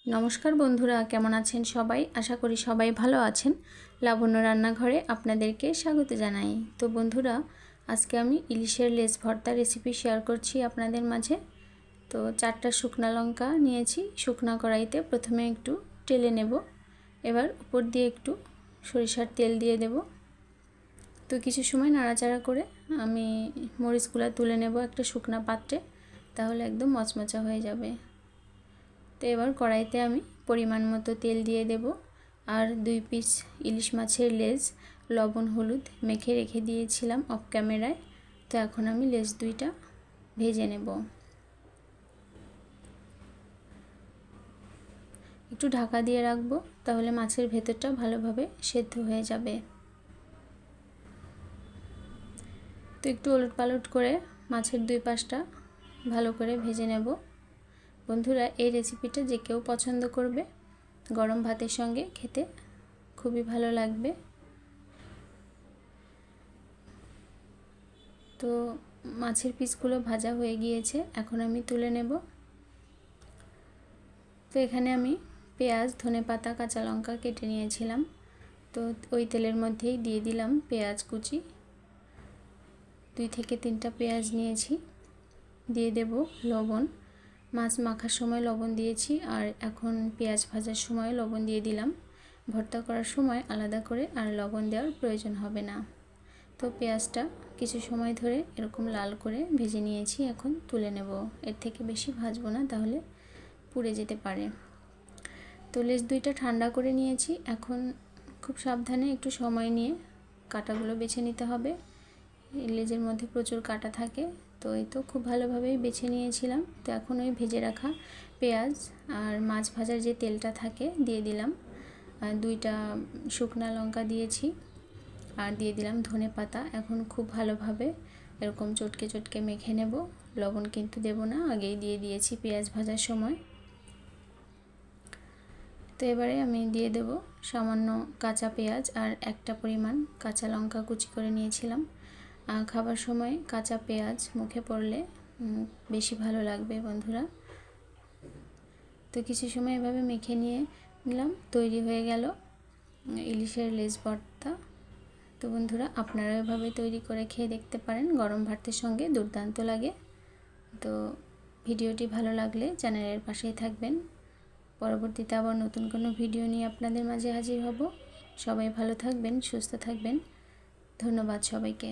নমস্কার বন্ধুরা, কেমন আছেন সবাই? আশা করি সবাই ভালো আছেন। লাবণ্য রান্নাঘরে আপনাদেরকে স্বাগত জানাই। তো বন্ধুরা, আজকে আমি ইলিশের লেজ ভর্তা রেসিপি শেয়ার করছি আপনাদের মাঝে। তো 4টা শুকনা লঙ্কা নিয়েছি। শুকনা কড়াইতে প্রথমে একটু টেলে নেব। এবার উপর দিয়ে একটু সরিষার তেল দিয়ে দেব। তো কিছু সময় নাড়াচাড়া করে আমি মরিচগুলো তুলে নেব একটা শুকনা পাত্রে, তাহলে একদম মচমচা হয়ে যাবে। তো এবার কড়াইতে আমি পরিমাণ মতো তেল দিয়ে দেব আর 2 পিস ইলিশ মাছের লেজ লবণ হলুদ মেখে রেখে দিয়েছিলাম অফ ক্যামেরায়। তো এখন আমি লেজ 2টা ভেজে নেব। একটু ঢাকা দিয়ে রাখবো, তাহলে মাছের ভেতরটা ভালোভাবে সেদ্ধ হয়ে যাবে। তো একটু ওলটপালট করে মাছের 2 পাশটা ভালো করে ভেজে নেব। বন্ধুরা, এই রেসিপিটা যে কেউ পছন্দ করবে, গরম ভাতের সঙ্গে খেতে খুবই ভালো লাগবে। তো মাছের পিসগুলো ভাজা হয়ে গিয়েছে, এখন আমি তুলে নেব। তো এখানে আমি পেঁয়াজ, ধনেপাতা, কাঁচা লঙ্কা কেটে নিয়েছিলাম। তো ওই তেলের মধ্যেই দিয়ে দিলাম পেঁয়াজ কুচি। 2 থেকে 3টা পেঁয়াজ নিয়েছি। দিয়ে দেব লবণ। মাছ মাখার সময় লবণ দিয়েছি, আর এখন পেঁয়াজ ভাজার সময় লবণ দিয়ে দিলাম। ভর্তা করার সময় আলাদা করে আর লবণ দেওয়ার প্রয়োজন হবে না। তো পেঁয়াজটা কিছু সময় ধরে এরকম লাল করে ভেজে নিয়েছি, এখন তুলে নেব। এর থেকে বেশি ভাজবো না, তাহলে পুড়ে যেতে পারে। তো লেজ 2টা ঠান্ডা করে নিয়েছি। এখন খুব সাবধানে একটু সময় নিয়ে কাঁটাগুলো বেছে নিতে হবে। লেজের মধ্যে প্রচুর কাঁটা থাকে, তো এই তো খুব ভালোভাবেই বেছে নিয়েছিলাম। তো এখন ওই ভেজে রাখা পেঁয়াজ আর মাছ ভাজার যে তেলটা থাকে দিয়ে দিলাম। 2টা শুকনা লঙ্কা দিয়েছি আর দিয়ে দিলাম ধনেপাতা। এখন খুব ভালোভাবে এরকম চটকে চটকে মেখে নেব। লবণ কিন্তু দেব না, আগেই দিয়ে দিয়েছি পেঁয়াজ ভাজার সময়। তো এবারে আমি দিয়ে দেব সামান্য কাঁচা পেঁয়াজ আর একটা পরিমাণ কাঁচা লঙ্কা কুচি করে নিয়েছিলাম। খাবার সময় কাঁচা পেঁয়াজ মুখে পড়লে বেশি ভালো লাগবে বন্ধুরা। তো কিছু সময় এভাবে মেখে নিয়ে নিলাম। তৈরি হয়ে গেল ইলিশের লেজ ভর্তা। তো বন্ধুরা, আপনারা এভাবে তৈরি করে খেয়ে দেখতে পারেন, গরম ভাতের সঙ্গে দুর্দান্ত লাগে। তো ভিডিওটি ভালো লাগলে চ্যানেলের পাশেই থাকবেন। পরবর্তীতে আবার নতুন কোনো ভিডিও নিয়ে আপনাদের মাঝে হাজির হব। সবাই ভালো থাকবেন, সুস্থ থাকবেন। ধন্যবাদ সবাইকে।